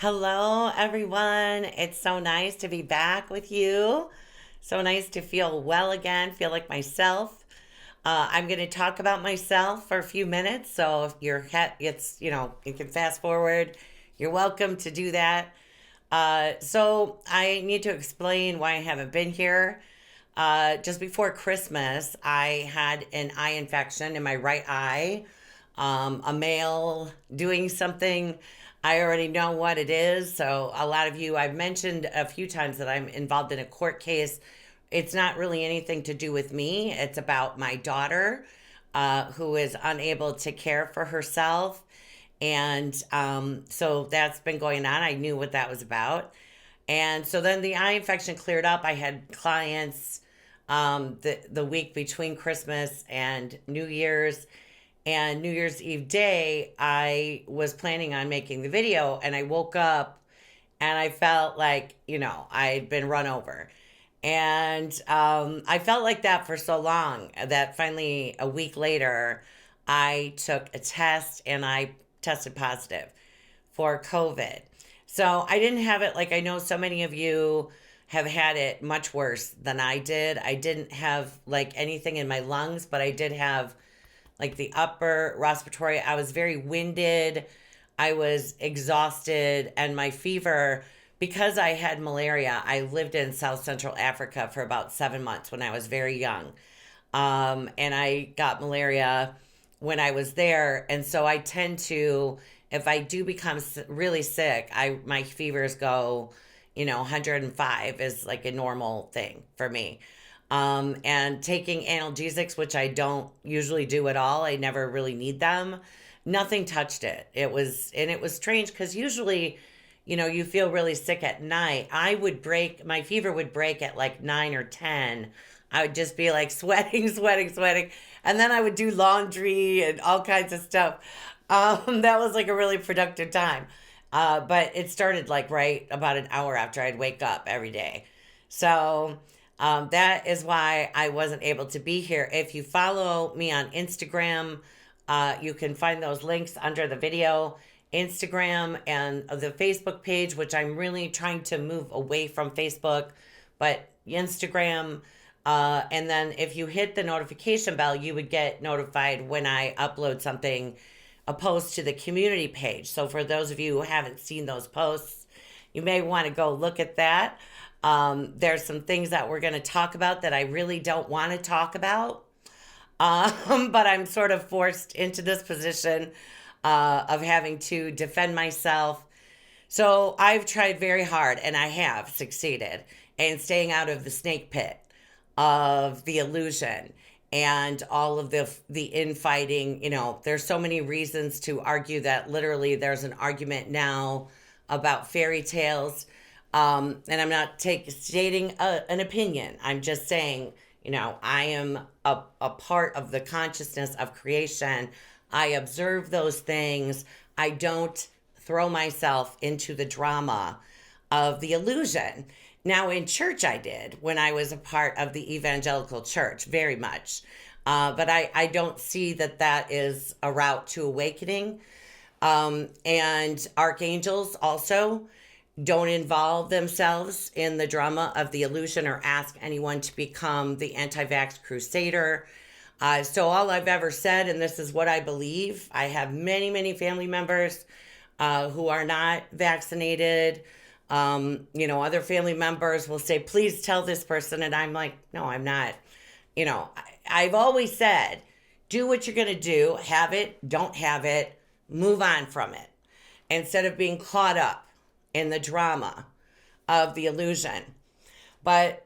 Hello, everyone. It's so nice to be back with you. So nice to feel well again, feel like myself. I'm going to talk about myself for a few minutes. So if you can fast forward. You're welcome to do that. So I need to explain why I haven't been here. Just before Christmas, I had an eye infection in my right eye. A male doing something. I already know what it is. So, a lot of you, I've mentioned a few times that I'm involved in a court case. It's not really anything to do with me, it's about my daughter, who is unable to care for herself. And so that's been going on. I knew what that was about. And so then the eye infection cleared up. I had clients the week between Christmas and New Year's. And New Year's Eve day, I was planning on making the video, and I woke up and I felt like, I'd been run over. And I felt like that for so long that finally, a week later, I took a test and I tested positive for COVID. So I didn't have it like I know so many of you have had it much worse than I did. I didn't have like anything in my lungs, but I did have like the upper respiratory. I was very winded. I was exhausted, and my fever, because I had malaria, I lived in South Central Africa for about 7 months when I was very young. And I got malaria when I was there. And so I tend to, if I do become really sick, my fevers go, 105 is like a normal thing for me. And taking analgesics, which I don't usually do at all. I never really need them. Nothing touched it. And it was strange because usually, you feel really sick at night. My fever would break at like 9 or 10. I would just be like sweating, sweating, sweating. And then I would do laundry and all kinds of stuff. That was like a really productive time. But it started like right about an hour after I'd wake up every day. So, that is why I wasn't able to be here. If you follow me on Instagram, you can find those links under the video. Instagram and the Facebook page, which I'm really trying to move away from Facebook, but Instagram. And then if you hit the notification bell, you would get notified when I upload something, a post to the community page. So for those of you who haven't seen those posts, you may want to go look at that. There's some things that we're going to talk about that I really don't want to talk about. But I'm sort of forced into this position of having to defend myself. So I've tried very hard, and I have succeeded in staying out of the snake pit of the illusion and all of the infighting. There's so many reasons to argue that literally there's an argument now about fairy tales. And I'm not stating an opinion. I'm just saying, I am a part of the consciousness of creation. I observe those things. I don't throw myself into the drama of the illusion. Now, in church, I did when I was a part of the evangelical church, very much. But I don't see that is a route to awakening. And archangels also don't involve themselves in the drama of the illusion or ask anyone to become the anti-vax crusader. So all I've ever said, and this is what I believe, I have many, many family members who are not vaccinated. Other family members will say, please tell this person. And I'm like, no, I'm not. I've always said, do what you're going to do, have it, don't have it, move on from it, instead of being caught up in the drama of the illusion. But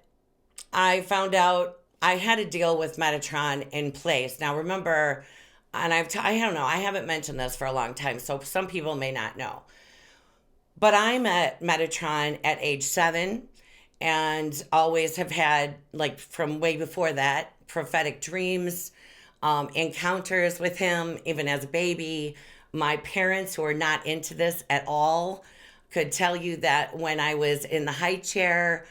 I found out I had a deal with Metatron in place. Now remember, and I don't know, I haven't mentioned this for a long time, so some people may not know. But I met Metatron at age 7 and always have had, like from way before that, prophetic dreams, encounters with him, even as a baby. My parents, who are not into this at all, could tell you that when I was in the high chair,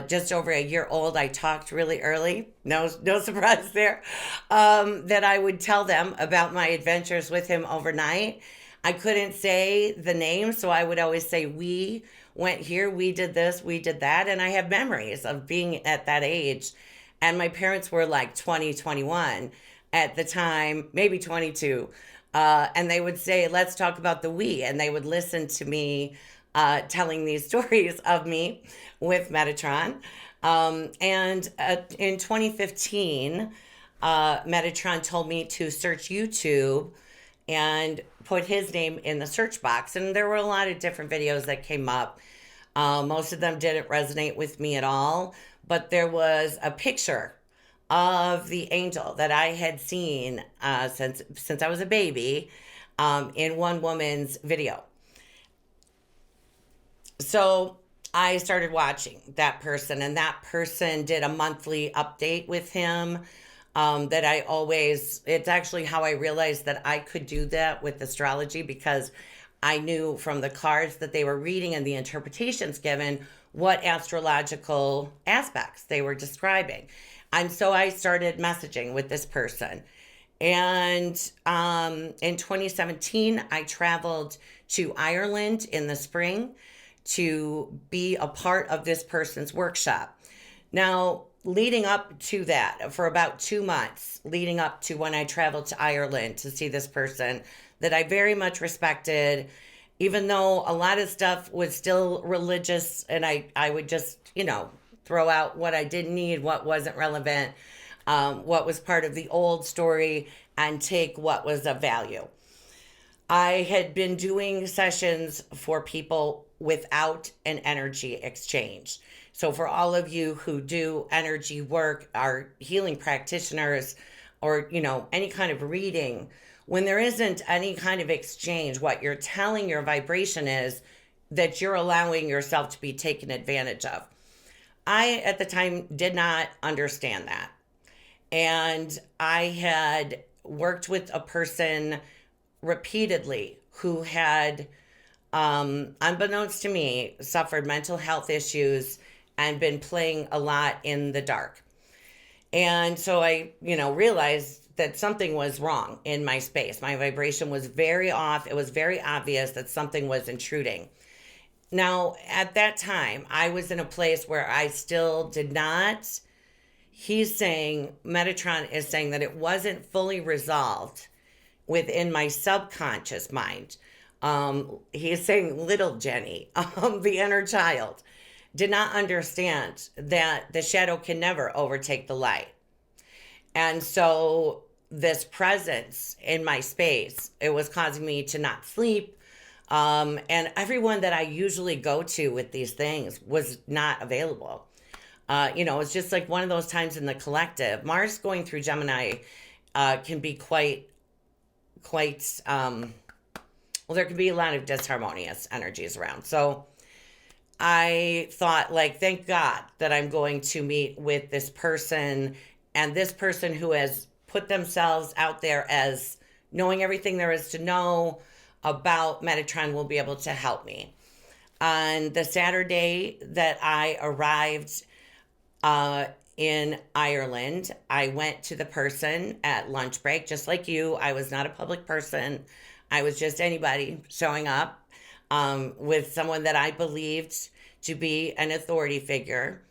just over a year old, I talked really early. No surprise there. That I would tell them about my adventures with him overnight. I couldn't say the name, so I would always say, we went here, we did this, we did that. And I have memories of being at that age. And my parents were like 20, 21 at the time, maybe 22. And they would say, let's talk about the we. And they would listen to me telling these stories of me with Metatron. And in 2015, Metatron told me to search YouTube and put his name in the search box. And there were a lot of different videos that came up. Most of them didn't resonate with me at all, but there was a picture of the angel that I had seen since I was a baby in one woman's video. So I started watching that person, and that person did a monthly update with him. That I always, it's actually how I realized that I could do that with astrology, because I knew from the cards that they were reading and the interpretations given what astrological aspects they were describing. And so I started messaging with this person. And in 2017, I traveled to Ireland in the spring to be a part of this person's workshop. Now, leading up to that, for about 2 months, leading up to when I traveled to Ireland to see this person that I very much respected, even though a lot of stuff was still religious, and I would just, throw out what I didn't need, what wasn't relevant, what was part of the old story, and take what was of value. I had been doing sessions for people without an energy exchange. So for all of you who do energy work, are healing practitioners, or, any kind of reading, when there isn't any kind of exchange, what you're telling your vibration is that you're allowing yourself to be taken advantage of. I, at the time, did not understand that. And I had worked with a person repeatedly who had, unbeknownst to me, suffered mental health issues and been playing a lot in the dark. And so I, realized that something was wrong in my space. My vibration was very off. It was very obvious that something was intruding. Now, at that time, I was in a place where I still did not, Metatron is saying that it wasn't fully resolved within my subconscious mind. He is saying little Jenny, the inner child, did not understand that the shadow can never overtake the light. And so this presence in my space, it was causing me to not sleep. And everyone that I usually go to with these things was not available. It's just like one of those times in the collective. Mars going through Gemini can be quite, there can be a lot of disharmonious energies around. So I thought, thank God that I'm going to meet with this person, and this person who has put themselves out there as knowing everything there is to know about Metatron will be able to help me. On the Saturday that I arrived in Ireland, I went to the person at lunch break, just like you. I was not a public person. I was just anybody showing up with someone that I believed to be an authority figure,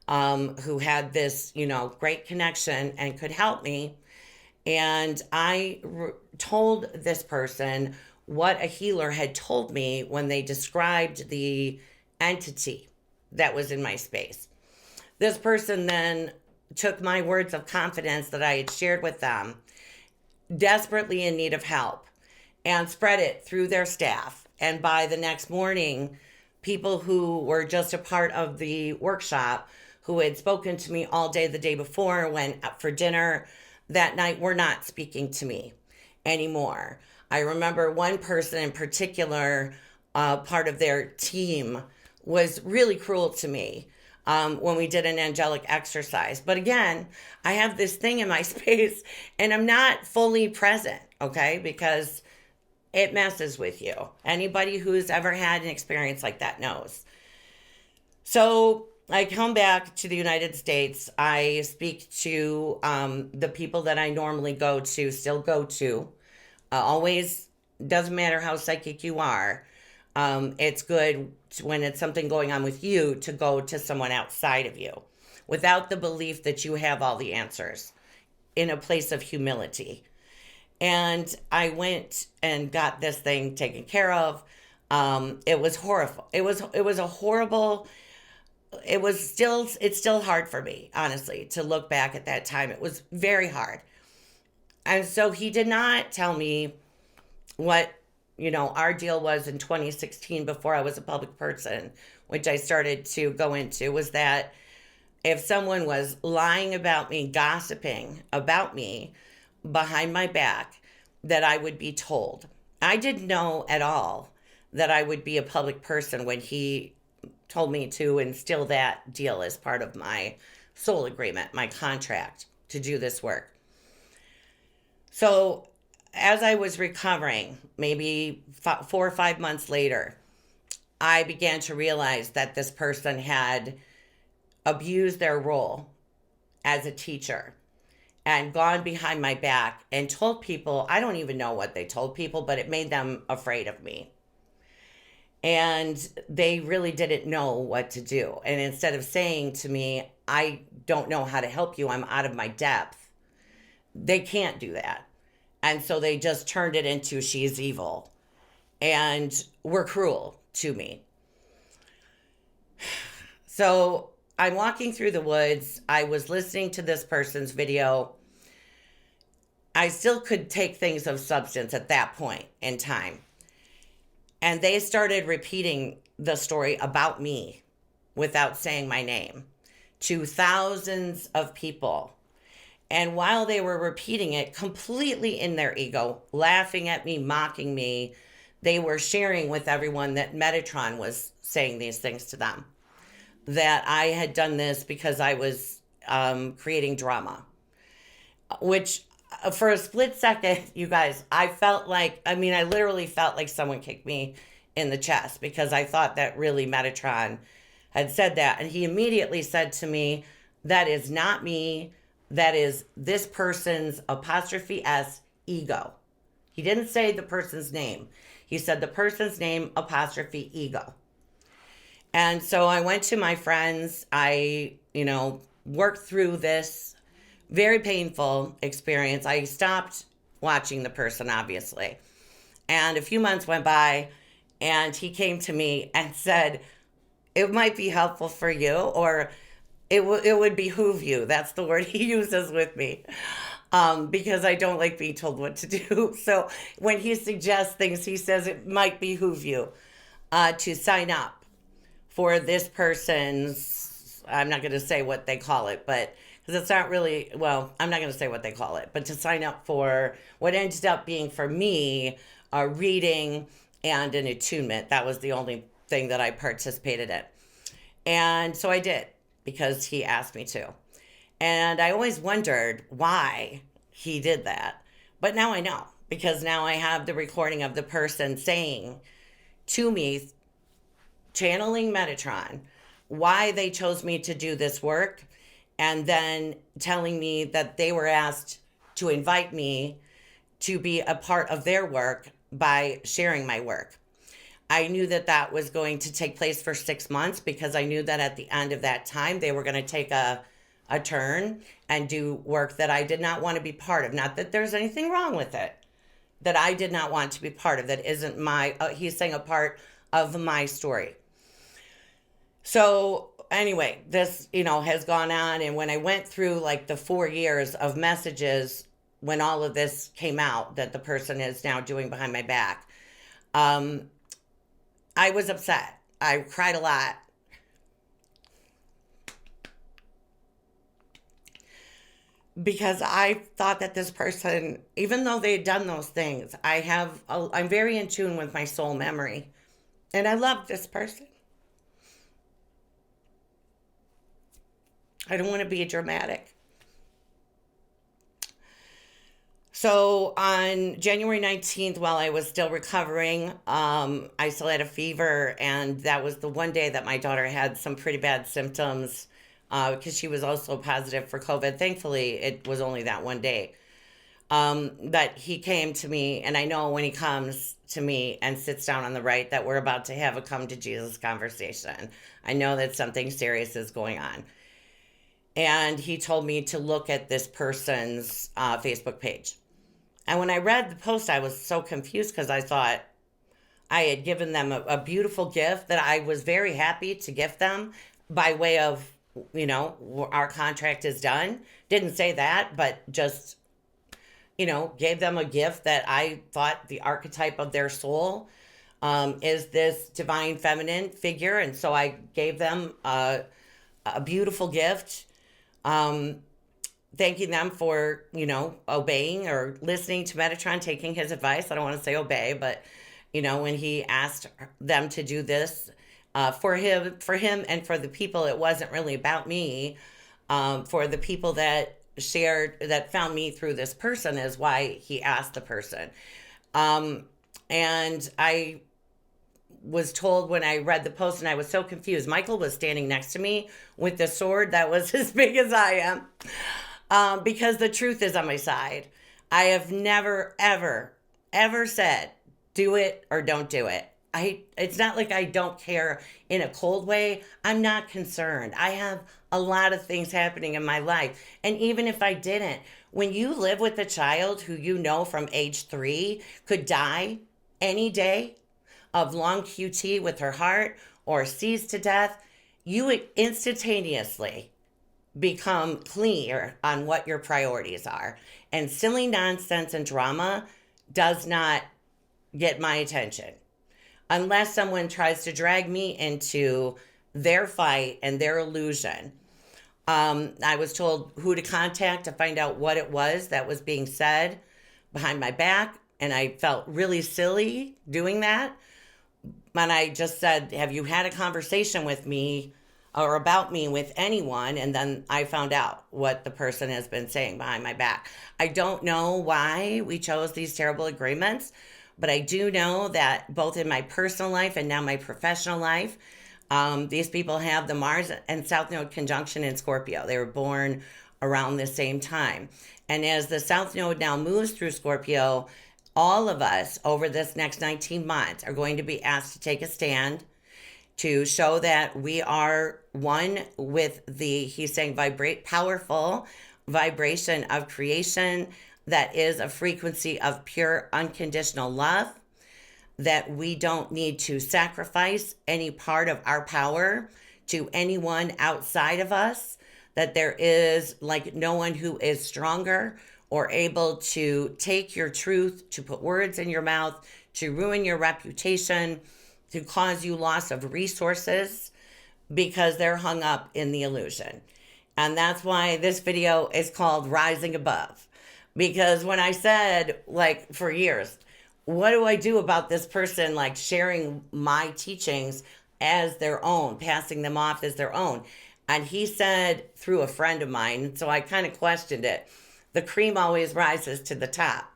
who had this, great connection and could help me. And I told this person what a healer had told me when they described the entity that was in my space. This person then took my words of confidence that I had shared with them, desperately in need of help, and spread it through their staff. And by the next morning, people who were just a part of the workshop, who had spoken to me all day the day before, went out for dinner that night, were not speaking to me anymore. I remember one person in particular, part of their team, was really cruel to me when we did an angelic exercise. But again, I have this thing in my space and I'm not fully present, okay? Because it messes with you. Anybody who's ever had an experience like that knows. So I come back to the United States. I speak to the people that I normally go to, still go to. Always doesn't matter how psychic you are. It's good when it's something going on with you to go to someone outside of you without the belief that you have all the answers, in a place of humility. And I went and got this thing taken care of. It was horrible. It was a horrible. It's still hard for me, honestly, to look back at that time. It was very hard. And so he did not tell me what, our deal was in 2016 before I was a public person, which I started to go into, was that if someone was lying about me, gossiping about me behind my back, that I would be told. I didn't know at all that I would be a public person when he told me to instill that deal as part of my soul agreement, my contract to do this work. So as I was recovering, maybe 4 or 5 months later, I began to realize that this person had abused their role as a teacher and gone behind my back and told people, I don't even know what they told people, but it made them afraid of me. And they really didn't know what to do. And instead of saying to me, I don't know how to help you, I'm out of my depth, they can't do that. And so they just turned it into she's evil and were cruel to me. So I'm walking through the woods. I was listening to this person's video. I still could take things of substance at that point in time. And they started repeating the story about me without saying my name to thousands of people. And while they were repeating it completely in their ego, laughing at me, mocking me, they were sharing with everyone that Metatron was saying these things to them. That I had done this because I was creating drama. Which, for a split second, you guys, I literally felt like someone kicked me in the chest, because I thought that really Metatron had said that. And he immediately said to me, that is not me. That is this person's apostrophe S ego. He didn't say the person's name. He said the person's name apostrophe ego. And so I went to my friends. I, worked through this very painful experience. I stopped watching the person, obviously. And a few months went by, and he came to me and said, it might be helpful for you, or it would behoove you. That's the word he uses with me, because I don't like being told what to do. So when he suggests things, he says it might behoove you to sign up for this person's, I'm not going to say what they call it, but because it's not really, well, I'm not going to say what they call it, but to sign up for what ended up being for me a reading and an attunement. That was the only thing that I participated in. And so I did, because he asked me to. And I always wondered why he did that. But now I know, because now I have the recording of the person saying to me, channeling Metatron, why they chose me to do this work, and then telling me that they were asked to invite me to be a part of their work by sharing my work. I knew that that was going to take place for 6 months, because I knew that at the end of that time, they were going to take a turn and do work that I did not want to be part of. Not that there's anything wrong with it, that I did not want to be part of, that isn't my, he's saying a part of my story. So anyway, this, has gone on. And when I went through like the 4 years of messages, when all of this came out that the person is now doing behind my back, I was upset. I cried a lot. Because I thought that this person, even though they had done those things, I'm very in tune with my soul memory. And I love this person. I don't want to be dramatic. So on January 19th, while I was still recovering, I still had a fever, and that was the one day that my daughter had some pretty bad symptoms, because she was also positive for COVID. Thankfully, it was only that one day. But he came to me, and I know when he comes to me and sits down on the right that we're about to have a come to Jesus conversation. I know that something serious is going on. And he told me to look at this person's Facebook page. And when I read the post, I was so confused because I thought I had given them a beautiful gift that I was very happy to gift them by way of, our contract is done. Didn't say that, but just, gave them a gift that I thought the archetype of their soul is this divine feminine figure. And so I gave them a beautiful gift, thanking them for, obeying or listening to Metatron, taking his advice. I don't want to say obey, but, when he asked them to do this for him and for the people, it wasn't really about me. For the people that found me through this person is why he asked the person. And I was told when I read the post, and I was so confused. Michael was standing next to me with the sword that was as big as I am, because the truth is on my side. I have never, ever, ever said, do it or don't do it. It's not like I don't care in a cold way. I'm not concerned. I have a lot of things happening in my life. And even if I didn't, when you live with a child who from age 3 could die any day of long QT with her heart or seize to death, you would instantaneously become clear on what your priorities are. And silly nonsense and drama does not get my attention unless someone tries to drag me into their fight and their illusion. I was told who to contact to find out what it was that was being said behind my back, and I felt really silly doing that. And I just said, have you had a conversation with me or about me with anyone? And then I found out what the person has been saying behind my back. I don't know why we chose these terrible agreements, but I do know that both in my personal life and now my professional life, these people have the Mars and South Node conjunction in Scorpio. They were born around the same time. And as the South Node now moves through Scorpio, all of us over this next 19 months are going to be asked to take a stand to show that we are one with he's saying, powerful vibration of creation that is a frequency of pure unconditional love, that we don't need to sacrifice any part of our power to anyone outside of us, that there is no one who is stronger or able to take your truth, to put words in your mouth, to ruin your reputation, to cause you loss of resources because they're hung up in the illusion. And that's why this video is called Rising Above. Because when I said, for years, what do I do about this person, sharing my teachings as their own, passing them off as their own? And he said, through a friend of mine, so I kind of questioned it, the cream always rises to the top.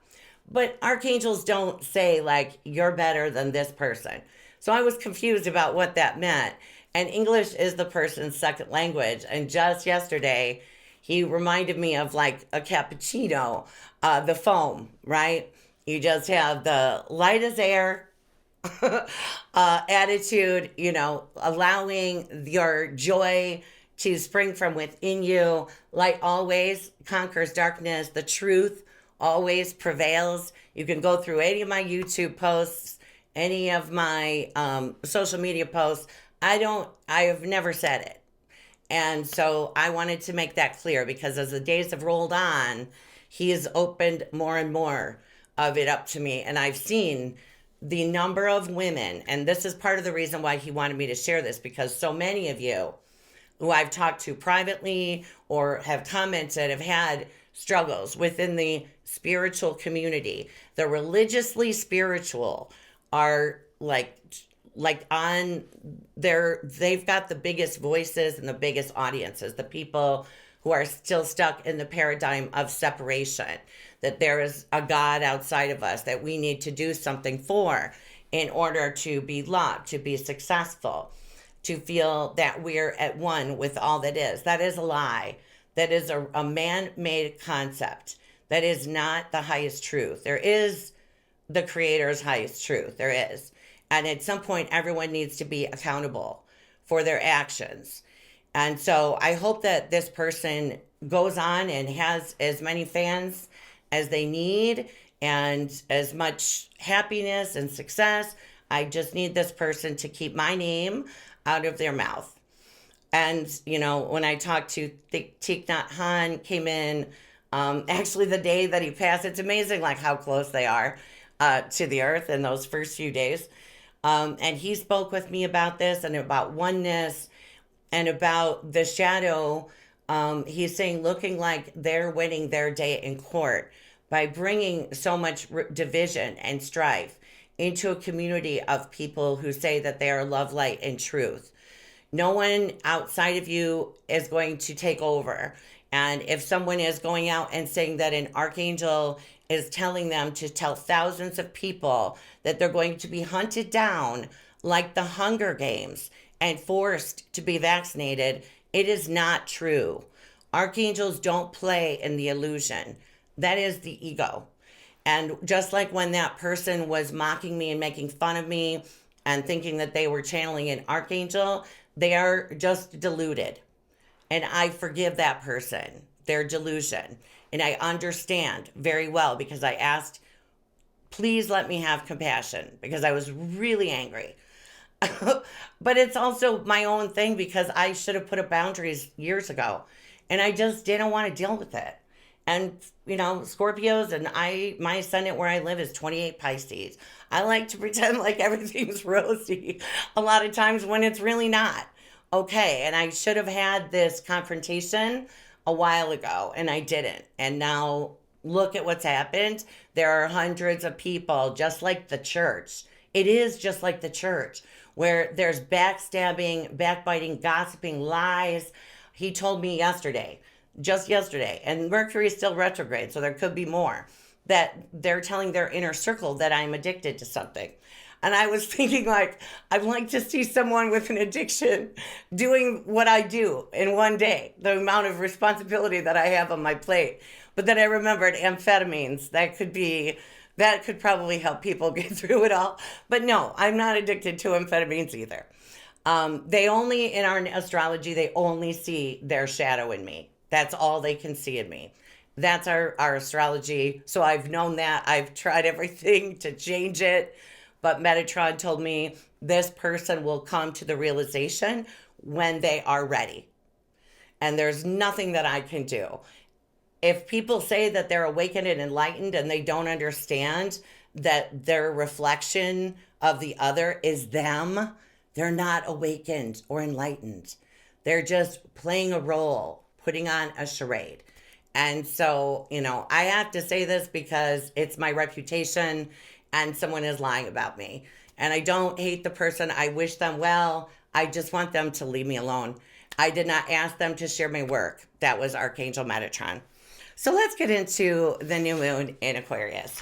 But archangels don't say, you're better than this person. So I was confused about what that meant. And English is the person's second language. And just yesterday, he reminded me of a cappuccino, the foam, right? You just have the light as air attitude, allowing your joy to spring from within you. Light always conquers darkness. The truth always prevails. You can go through any of my YouTube posts, any of my social media posts. I have never said it. And so I wanted to make that clear because as the days have rolled on, he has opened more and more of it up to me. And I've seen the number of women, and this is part of the reason why he wanted me to share this, because so many of you who I've talked to privately or have commented have had struggles within the spiritual community. The religiously spiritual are they've got the biggest voices and the biggest audiences, the people who are still stuck in the paradigm of separation, that there is a God outside of us that we need to do something for in order to be loved, to be successful, to feel that we're at one with all that is. That is a lie. That is a man-made concept That is not the highest truth. There is the creator's highest truth. There is. And at some point, everyone needs to be accountable for their actions. And so I hope that this person goes on and has as many fans as they need and as much happiness and success. I just need this person to keep my name out of their mouth. And, you know, when I talked to Thich Nhat Hanh, came in actually the day that he passed. It's amazing like how close they are to the earth in those first few days. And he spoke with me about this and about oneness and about the shadow. He's saying looking like they're winning their day in court by bringing so much division and strife into a community of people who say that they are love, light, and truth. No one outside of you is going to take over. And if someone is going out and saying that an archangel is telling them to tell thousands of people that they're going to be hunted down like the Hunger Games and forced to be vaccinated, it is not true. Archangels don't play in the illusion. That is the ego. And just like when that person was mocking me and making fun of me and thinking that they were channeling an archangel, they are just deluded. And I forgive that person, their delusion. And I understand very well because I asked, please let me have compassion because I was really angry. But it's also my own thing because I should have put up boundaries years ago. And I just didn't want to deal with it. And, you know, Scorpios and my ascendant where I live is 28 Pisces. I like to pretend like everything's rosy a lot of times when it's really not. Okay, and I should have had this confrontation a while ago, and I didn't. And now look at what's happened. There are hundreds of people, just like the church. It is just like the church, where there's backstabbing, backbiting, gossiping, lies. He told me just yesterday, and Mercury is still retrograde, so there could be more, that they're telling their inner circle that I'm addicted to something. And I was thinking, like, I'd like to see someone with an addiction doing what I do in one day, the amount of responsibility that I have on my plate. But then I remembered amphetamines. That could probably help people get through it all. But no, I'm not addicted to amphetamines either. They only, in our astrology, they only see their shadow in me. That's all they can see in me. That's our astrology. So I've known that. I've tried everything to change it. But Metatron told me this person will come to the realization when they are ready. And there's nothing that I can do. If people say that they're awakened and enlightened and they don't understand that their reflection of the other is them, they're not awakened or enlightened. They're just playing a role, putting on a charade. And so, you know, I have to say this because it's my reputation and someone is lying about me. And I don't hate the person. I wish them well. I just want them to leave me alone. I did not ask them to share my work. That was Archangel Metatron. So let's get into the new moon in Aquarius.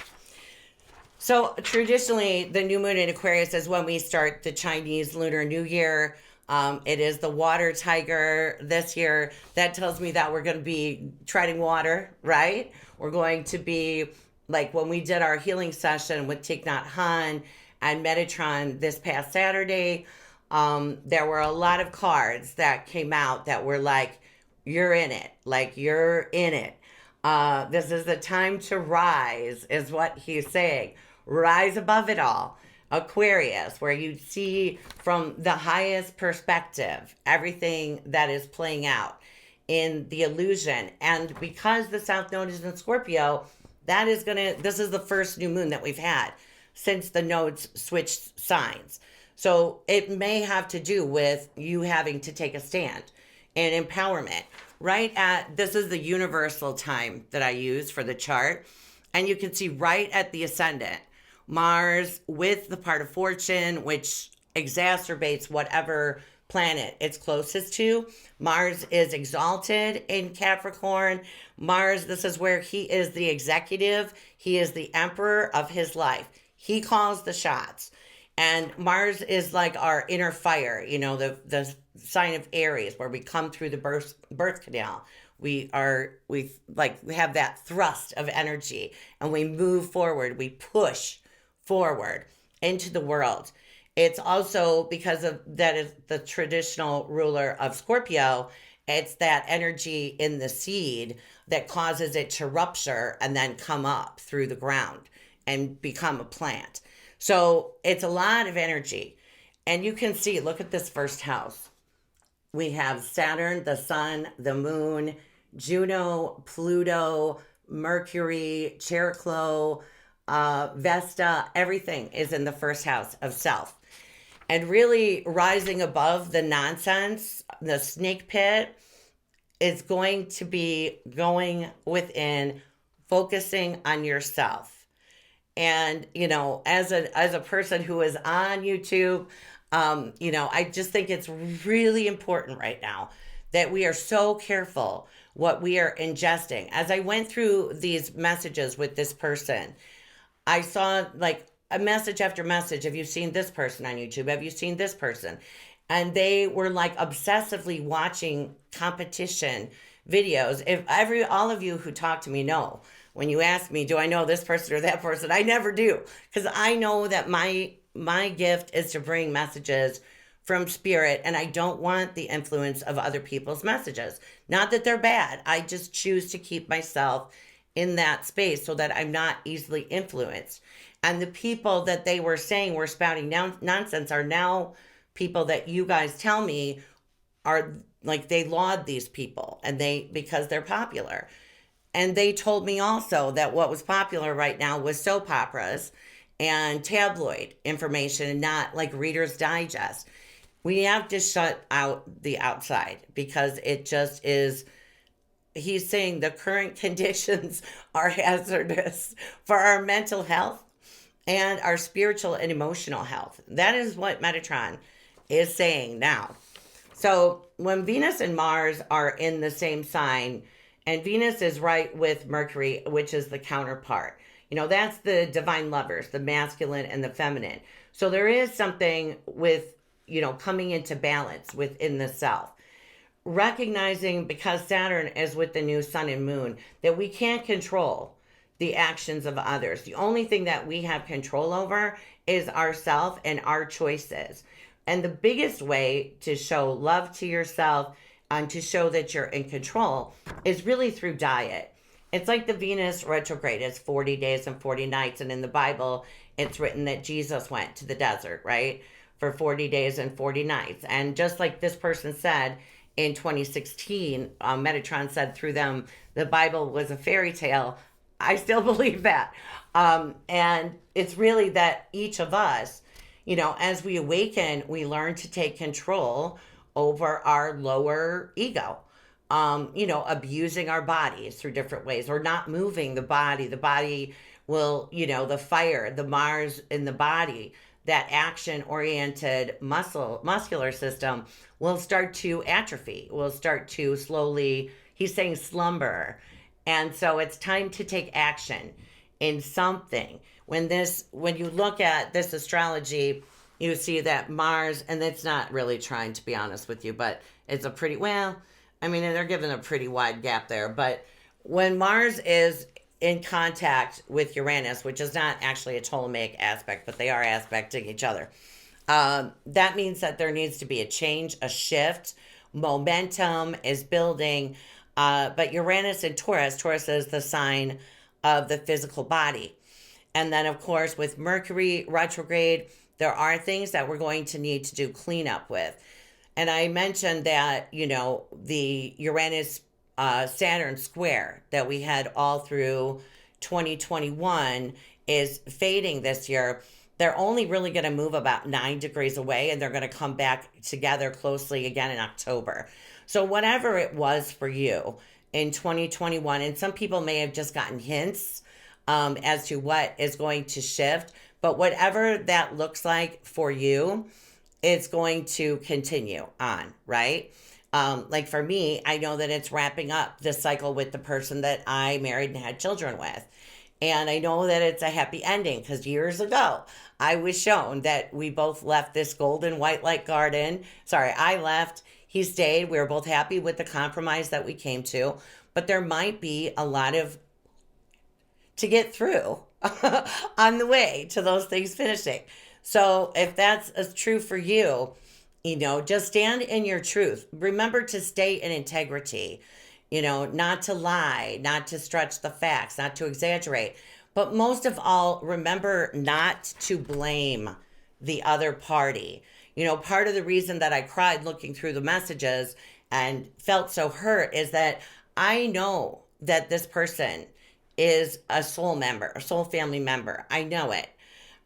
So traditionally, the new moon in Aquarius is when we start the Chinese Lunar New Year. It is the water tiger this year. That tells me that we're going to be treading water, right? We're going to be like when we did our healing session with Thich Nhat Hanh and Metatron this past Saturday, there were a lot of cards that came out that were like, you're in it. Like, you're in it. This is the time to rise, is what he's saying. Rise above it all. Aquarius, where you see from the highest perspective everything that is playing out in the illusion. And because the South Node is in Scorpio, this is the first new moon that we've had since the nodes switched signs. So it may have to do with you having to take a stand and empowerment. This is the universal time that I use for the chart. And you can see right at the ascendant, Mars with the part of fortune, which exacerbates whatever planet it's closest to. Mars is exalted in Capricorn. Mars, this is where he is the executive. He is the emperor of his life. He calls the shots. And Mars is like our inner fire, you know, the sign of Aries, where we come through the birth canal. We have that thrust of energy, and we move forward. We push forward into the world. It's also because of that is the traditional ruler of Scorpio. It's that energy in the seed that causes it to rupture and then come up through the ground and become a plant. So it's a lot of energy. And you can see, look at this first house. We have Saturn, the sun, the moon, Juno, Pluto, Mercury, Cheroklo, Vesta, everything is in the first house of self. And really rising above the nonsense, the snake pit, is going to be going within, focusing on yourself. And, as a person who is on YouTube, I just think it's really important right now that we are so careful what we are ingesting. As I went through these messages with this person, I saw like a message after message. Have you seen this person on YouTube? Have you seen this person? And they were like obsessively watching competition videos. If all of you who talk to me know, when you ask me, do I know this person or that person? I never do, because I know that my gift is to bring messages from spirit, and I don't want the influence of other people's messages. Not that they're bad. I just choose to keep myself in that space so that I'm not easily influenced. And the people that they were saying were spouting nonsense are now people that you guys tell me are like, they laud these people and because they're popular. And they told me also that what was popular right now was soap operas and tabloid information, and not like Reader's Digest. We have to shut out the outside, because it just is. He's saying the current conditions are hazardous for our mental health and our spiritual and emotional health. That is what Metatron is saying now. So when Venus and Mars are in the same sign, and Venus is right with Mercury, which is the counterpart, that's the divine lovers, the masculine and the feminine. So there is something with, coming into balance within the self. Recognizing, because Saturn is with the new sun and moon, that we can't control the actions of others. The only thing that we have control over is ourself and our choices. And the biggest way to show love to yourself and to show that you're in control is really through diet. It's like the Venus retrograde is 40 days and 40 nights. And in the Bible, it's written that Jesus went to the desert, right? For 40 days and 40 nights. And just like this person said in 2016, Metatron said through them, the Bible was a fairy tale. I still believe that. And it's really that each of us, as we awaken, we learn to take control over our lower ego. Abusing our bodies through different ways, or not moving the body. The body will, the fire, the Mars in the body, that action-oriented muscular system will start to atrophy, will start to slowly, he's saying, slumber. And so it's time to take action in something. When you look at this astrology, you see that Mars, and it's not really trying to be honest with you, but it's they're given a pretty wide gap there. But when Mars is in contact with Uranus, which is not actually a Ptolemaic aspect, but they are aspecting each other, that means that there needs to be a change, a shift. Momentum is building. But Uranus in Taurus is the sign of the physical body. And then, of course, with Mercury retrograde, there are things that we're going to need to do cleanup with. And I mentioned that, the Uranus Saturn square that we had all through 2021 is fading this year. They're only really going to move about 9 degrees away, and they're going to come back together closely again in October. So whatever it was for you in 2021, and some people may have just gotten hints as to what is going to shift, but whatever that looks like for you, it's going to continue on, right? Like for me, I know that it's wrapping up this cycle with the person that I married and had children with. And I know that it's a happy ending because years ago, I was shown that we both left this golden white light garden. Sorry, I left. He stayed. We were both happy with the compromise that we came to. But there might be a lot of to get through on the way to those things finishing. So if that's as true for you, just stand in your truth. Remember to stay in integrity, not to lie, not to stretch the facts, not to exaggerate. But most of all, remember not to blame the other party. Part of the reason that I cried looking through the messages and felt so hurt is that I know that this person is a soul member, a soul family member. I know it.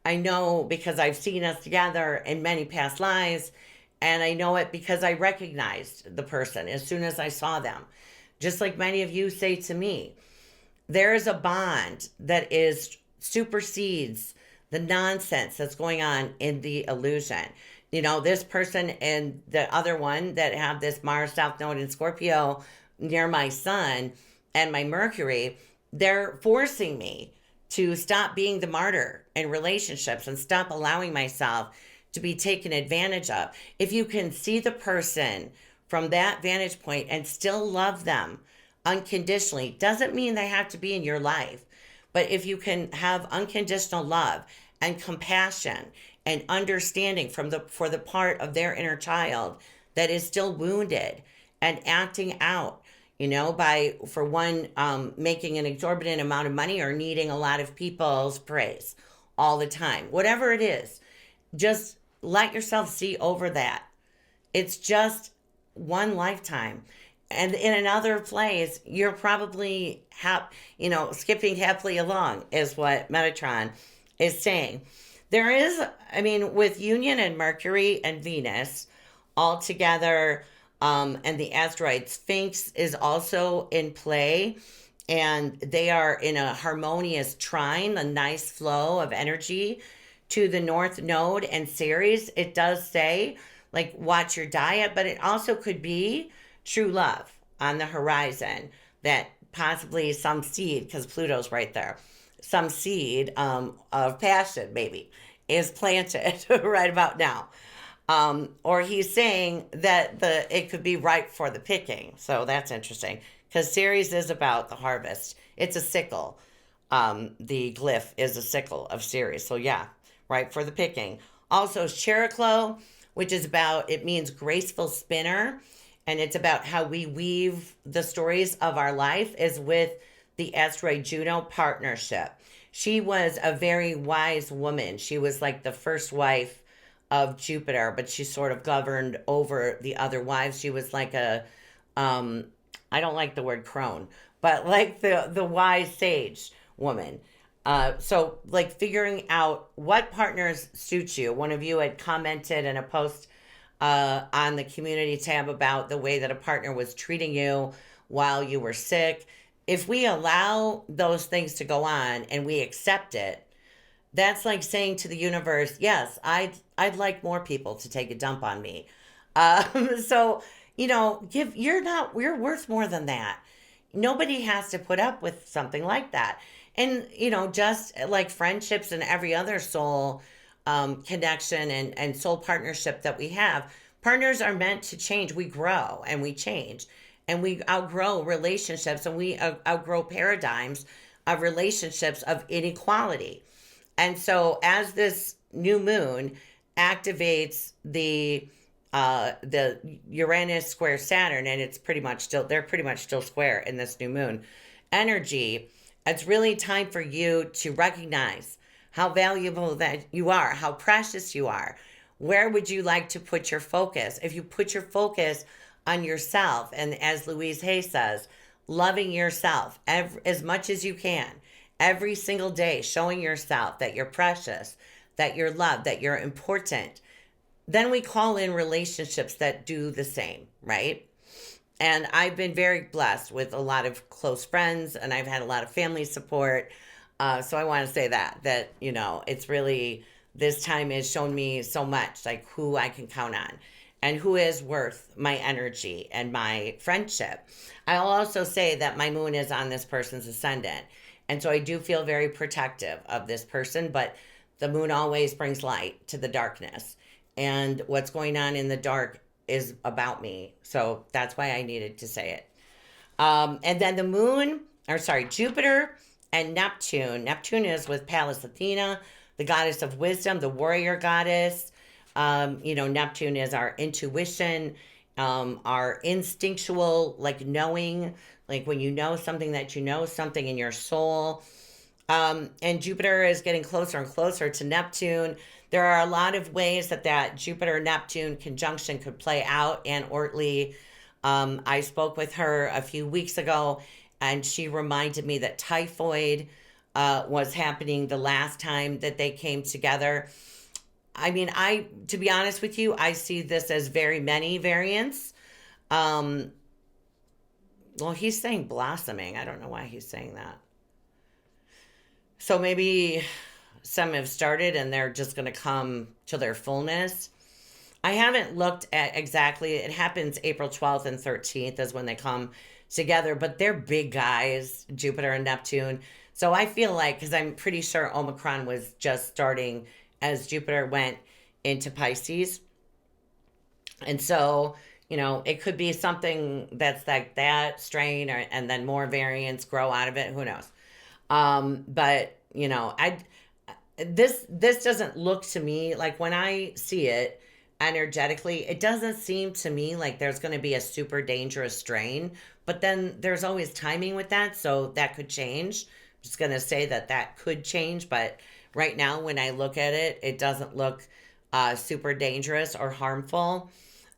I know because I've seen us together in many past lives, and I know it because I recognized the person as soon as I saw them. Just like many of you say to me, there is a bond that supersedes the nonsense that's going on in the illusion. This person and the other one that have this Mars South Node in Scorpio near my sun and my Mercury, they're forcing me to stop being the martyr in relationships and stop allowing myself to be taken advantage of. If you can see the person from that vantage point and still love them unconditionally, doesn't mean they have to be in your life. But if you can have unconditional love and compassion and understanding for the part of their inner child that is still wounded and acting out, by, for one, making an exorbitant amount of money or needing a lot of people's praise all the time, whatever it is, just let yourself see over that. It's just one lifetime. And in another place, you're probably, skipping happily along is what Metatron is saying. There is, with Union and Mercury and Venus all together, and the asteroid Sphinx is also in play, and they are in a harmonious trine, a nice flow of energy to the North Node and Ceres. It does say, watch your diet, but it also could be true love on the horizon, that possibly some seed, because Pluto's right there, some seed of passion maybe is planted right about now. Or he's saying that it could be ripe for the picking. So that's interesting because Ceres is about the harvest. It's a sickle. The glyph is a sickle of Ceres. So yeah, ripe for the picking. Also Chericlo, which is it means graceful spinner. And it's about how we weave the stories of our life is with the asteroid Juno partnership. She was a very wise woman. She was like the first wife of Jupiter, but she sort of governed over the other wives. She was like I don't like the word crone, but like the wise sage woman. So figuring out what partners suit you. One of you had commented in a post on the community tab about the way that a partner was treating you while you were sick. If we allow those things to go on and we accept it, that's like saying to the universe, yes, I'd like more people to take a dump on me. So, you're worth more than that. Nobody has to put up with something like that. And, just like friendships and every other soul connection and soul partnership that we have, partners are meant to change. We grow and we change and we outgrow relationships and we outgrow paradigms of relationships of inequality. And so as this new moon activates the Uranus square Saturn, and they're pretty much still square in this new moon energy, it's really time for you to recognize how valuable that you are, how precious you are. Where would you like to put your focus? If you put your focus on yourself, and as Louise Hay says, loving yourself as much as you can, every single day, showing yourself that you're precious, that you're loved, that you're important, then we call in relationships that do the same, right? And I've been very blessed with a lot of close friends, and I've had a lot of family support. So I want to say that it's really, this time has shown me so much, like who I can count on and who is worth my energy and my friendship. I'll also say that my moon is on this person's ascendant. And so I do feel very protective of this person, but the moon always brings light to the darkness. And what's going on in the dark is about me. So that's why I needed to say it. And then the moon, or sorry, Jupiter and Neptune. Neptune is with Pallas Athena, the goddess of wisdom, the warrior goddess. Neptune is our intuition, our instinctual, like knowing, like when you know something that you know something in your soul. And Jupiter is getting closer and closer to Neptune. There are a lot of ways that Jupiter Neptune conjunction could play out. Anne Ortley, I spoke with her a few weeks ago, and she reminded me that typhoid was happening the last time that they came together. I mean, to be honest with you, I see this as very many variants. Well, he's saying blossoming. I don't know why he's saying that. So maybe some have started and they're just going to come to their fullness. I haven't looked at exactly. It happens April 12th and 13th is when they come together, but they're big guys, Jupiter and Neptune. So I feel like, because I'm pretty sure Omicron was just starting as Jupiter went into Pisces. And so, it could be something that's like that strain, and then more variants grow out of it. Who knows? But this doesn't look to me like, when I see it energetically, it doesn't seem to me like there's going to be a super dangerous strain, but then there's always timing with that. So that could change. I'm just going to say that could change. But right now, when I look at it, it doesn't look super dangerous or harmful.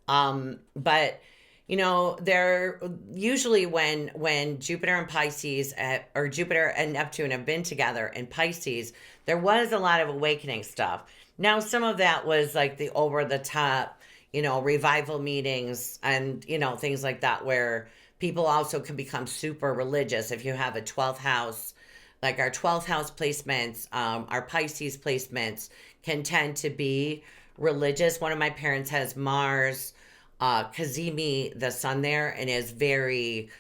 But they're usually when Jupiter and Pisces, or Jupiter and Neptune have been together in Pisces, there was a lot of awakening stuff. Now, some of that was like the over the top, revival meetings and, things like that, where people also can become super religious. If you have a 12th house, like our 12th house placements, our Pisces placements can tend to be religious. One of my parents has Mars, Kazimi, the sun there, and is very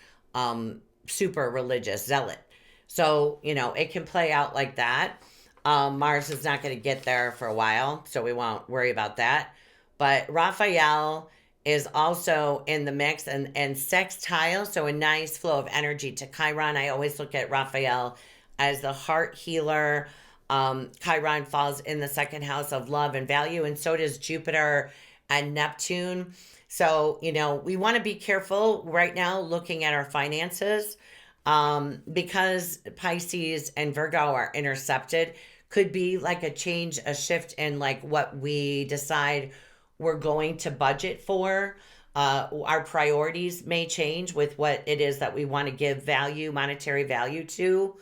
super religious, zealot. So, it can play out like that. Mars is not going to get there for a while, so we won't worry about that. But Raphael is also in the mix, and sextile, so a nice flow of energy to Chiron. I always look at Raphael as the heart healer. Chiron falls in the second house of love and value, and so does Jupiter and Neptune. So, we want to be careful right now looking at our finances, because Pisces and Virgo are intercepted. Could be like a change, a shift in like what we decide we're going to budget for. Our priorities may change with what it is that we want to give value, monetary value to.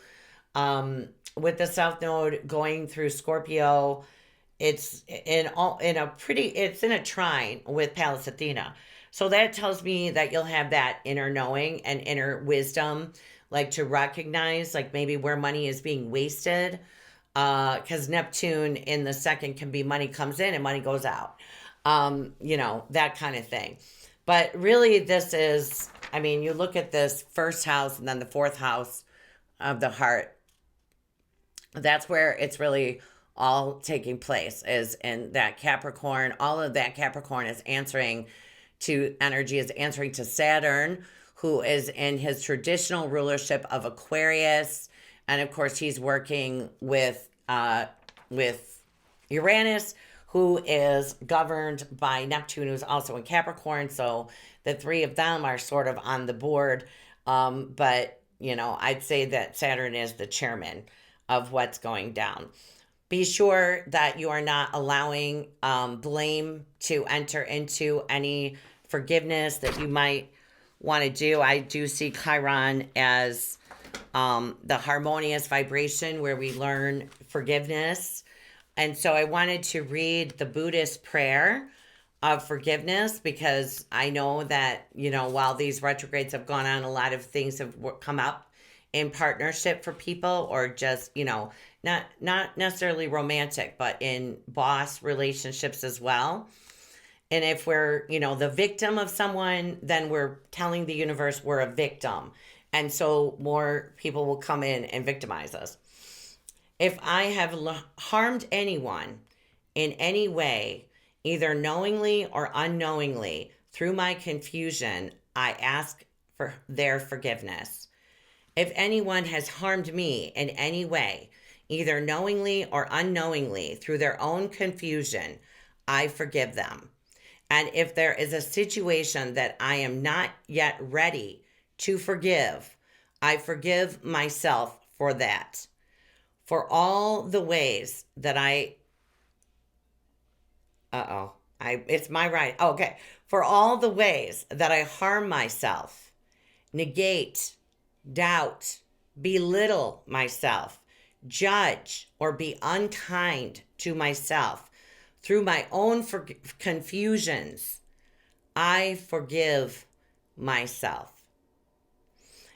With the South Node going through Scorpio, it's in a trine with Pallas Athena. So that tells me that you'll have that inner knowing and inner wisdom, like to recognize like maybe where money is being wasted. Because Neptune in the second can be money comes in and money goes out. That kind of thing. But really this is, you look at this first house and then the fourth house of the heart. That's where it's really all taking place, is in that Capricorn. All of that Capricorn is answering to energy, is answering to Saturn, who is in his traditional rulership of Aquarius. And of course, he's working with Uranus, who is governed by Neptune, who's also in Capricorn. So the three of them are sort of on the board. But, I'd say that Saturn is the chairman of what's going down. Be sure that you are not allowing blame to enter into any forgiveness that you might want to do. I do see Chiron as the harmonious vibration where we learn forgiveness. And so I wanted to read the Buddhist prayer of forgiveness, because I know that, while these retrogrades have gone on, a lot of things have come up in partnership for people, or just, not necessarily romantic, but in boss relationships as well. And if we're, the victim of someone, then we're telling the universe we're a victim. And so more people will come in and victimize us. If I have harmed anyone in any way, either knowingly or unknowingly, through my confusion, I ask for their forgiveness. If anyone has harmed me in any way, either knowingly or unknowingly, through their own confusion, I forgive them. And if there is a situation that I am not yet ready to forgive, I forgive myself for that. For all the ways that it's my right. Oh, okay. For all the ways that I harm myself, negate, doubt, belittle myself, judge, or be unkind to myself through my own confusions, I forgive myself.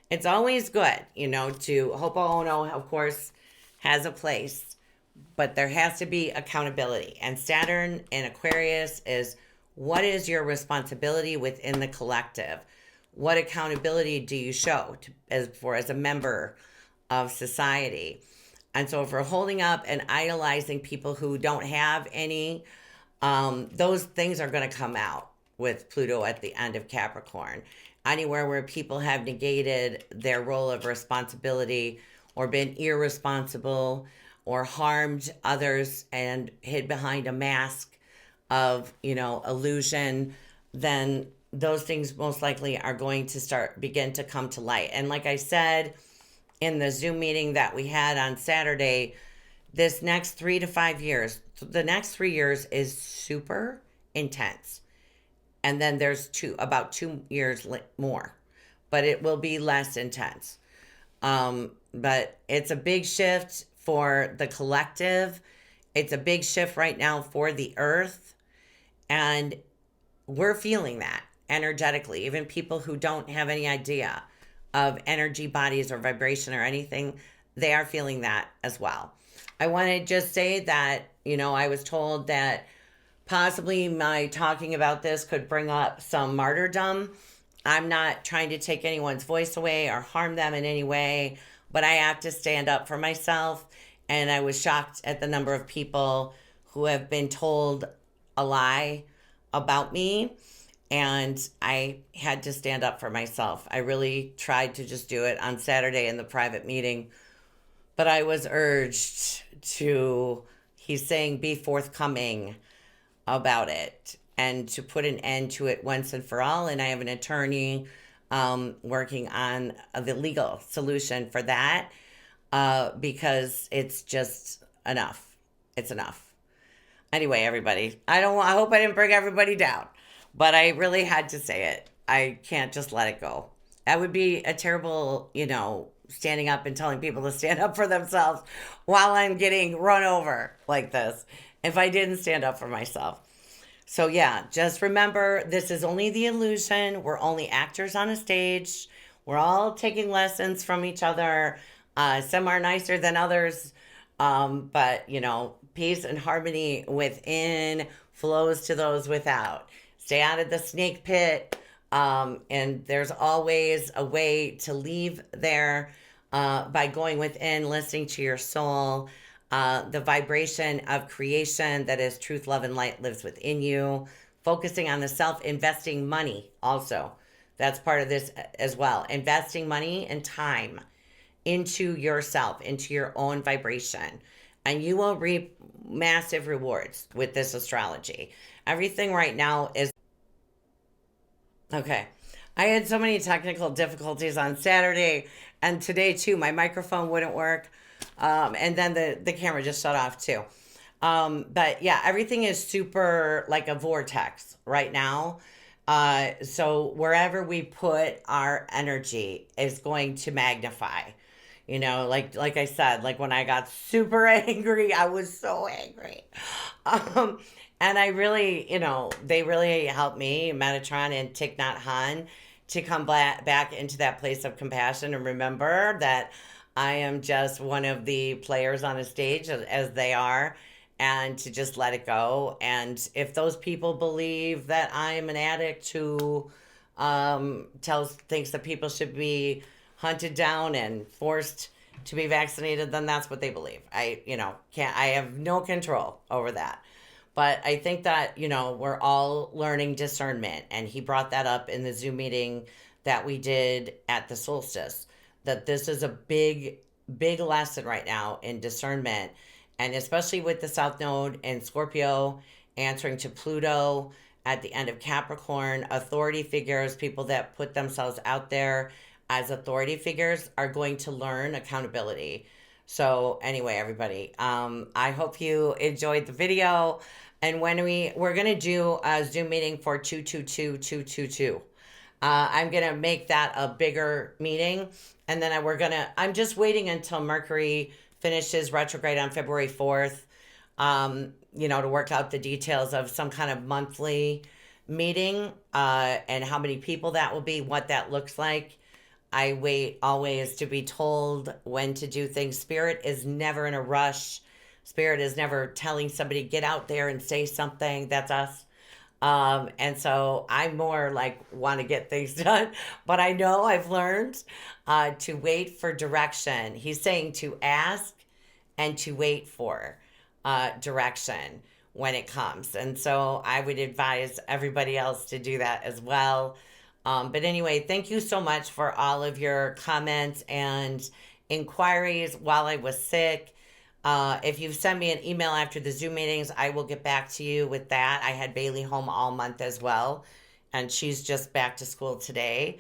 It's always good, to Ho'oponopono, of course, has a place, but there has to be accountability. And Saturn in Aquarius is, what is your responsibility within the collective? What accountability do you show as a member of society? And so if we're holding up and idolizing people who don't have any, those things are going to come out with Pluto at the end of Capricorn. Anywhere where people have negated their role of responsibility or been irresponsible or harmed others and hid behind a mask of, illusion, then those things most likely are going to begin to come to light. And like I said in the Zoom meeting that we had on Saturday, this next 3 to 5 years, the next 3 years is super intense. And then there's about 2 years more, but it will be less intense. But it's a big shift for the collective. It's a big shift right now for the earth. And we're feeling that energetically. Even people who don't have any idea of energy bodies or vibration or anything, they are feeling that as well. I want to just say that, I was told that possibly my talking about this could bring up some martyrdom. I'm not trying to take anyone's voice away or harm them in any way, but I have to stand up for myself. And I was shocked at the number of people who have been told a lie about me. And I had to stand up for myself. I really tried to just do it on Saturday in the private meeting, but I was urged to, he's saying, be forthcoming about it and to put an end to it once and for all. And I have an attorney working on the legal solution for that because it's just enough. It's enough. Anyway, everybody, I hope I didn't bring everybody down, but I really had to say it. I can't just let it go. That would be a terrible, standing up and telling people to stand up for themselves while I'm getting run over like this if I didn't stand up for myself. So yeah, just remember, this is only the illusion. We're only actors on a stage. We're all taking lessons from each other. Some are nicer than others. But, peace and harmony within flows to those without. Stay out of the snake pit. And there's always a way to leave there by going within, listening to your soul. The vibration of creation that is truth, love, and light lives within you. Focusing on the self, investing money also. That's part of this as well. Investing money and time into yourself, into your own vibration. And you will reap massive rewards with this astrology. Everything right now is... Okay. I had so many technical difficulties on Saturday and today too. My microphone wouldn't work. And then the camera just shut off too. But yeah, everything is super like a vortex right now. So wherever we put our energy is going to magnify. Like I said, like when I got super angry, I was so angry. And I really, they really helped me, Metatron and Thich Nhat Hanh, to come back into that place of compassion and remember that I am just one of the players on a stage as they are, and to just let it go. And if those people believe that I'm an addict who thinks that people should be hunted down and forced to be vaccinated, then that's what they believe. Can't, I have no control over that. But I think that, we're all learning discernment. And he brought that up in the Zoom meeting that we did at the solstice, that this is a big, big lesson right now in discernment. And especially with the South Node and Scorpio answering to Pluto at the end of Capricorn, authority figures, people that put themselves out there as authority figures, are going to learn accountability. So anyway, everybody, I hope you enjoyed the video. And when we're gonna do a Zoom meeting for 222222. I'm gonna make that a bigger meeting, and then I'm just waiting until Mercury finishes retrograde on February 4th. To work out the details of some kind of monthly meeting, and how many people that will be, what that looks like. I wait always to be told when to do things. Spirit is never in a rush. Spirit is never telling somebody, get out there and say something. That's us. And so I more like want to get things done, but I know I've learned to wait for direction. He's saying to ask and to wait for direction when it comes. And so I would advise everybody else to do that as well. But anyway, thank you so much for all of your comments and inquiries while I was sick. If you've sent me an email after the Zoom meetings, I will get back to you with that. I had Bailey home all month as well, and she's just back to school today.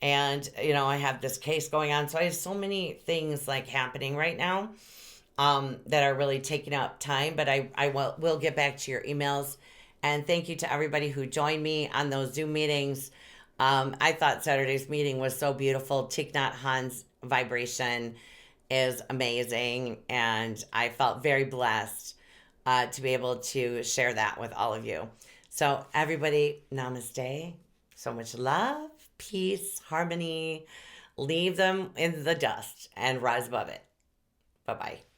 And, I have this case going on. So I have so many things like happening right now that are really taking up time, but I will get back to your emails. And thank you to everybody who joined me on those Zoom meetings. I thought Saturday's meeting was so beautiful. Thich Nhat Hanh's vibration is amazing, and I felt very blessed to be able to share that with all of you. So everybody, namaste. So much love, peace, harmony. Leave them in the dust and rise above it. Bye-bye.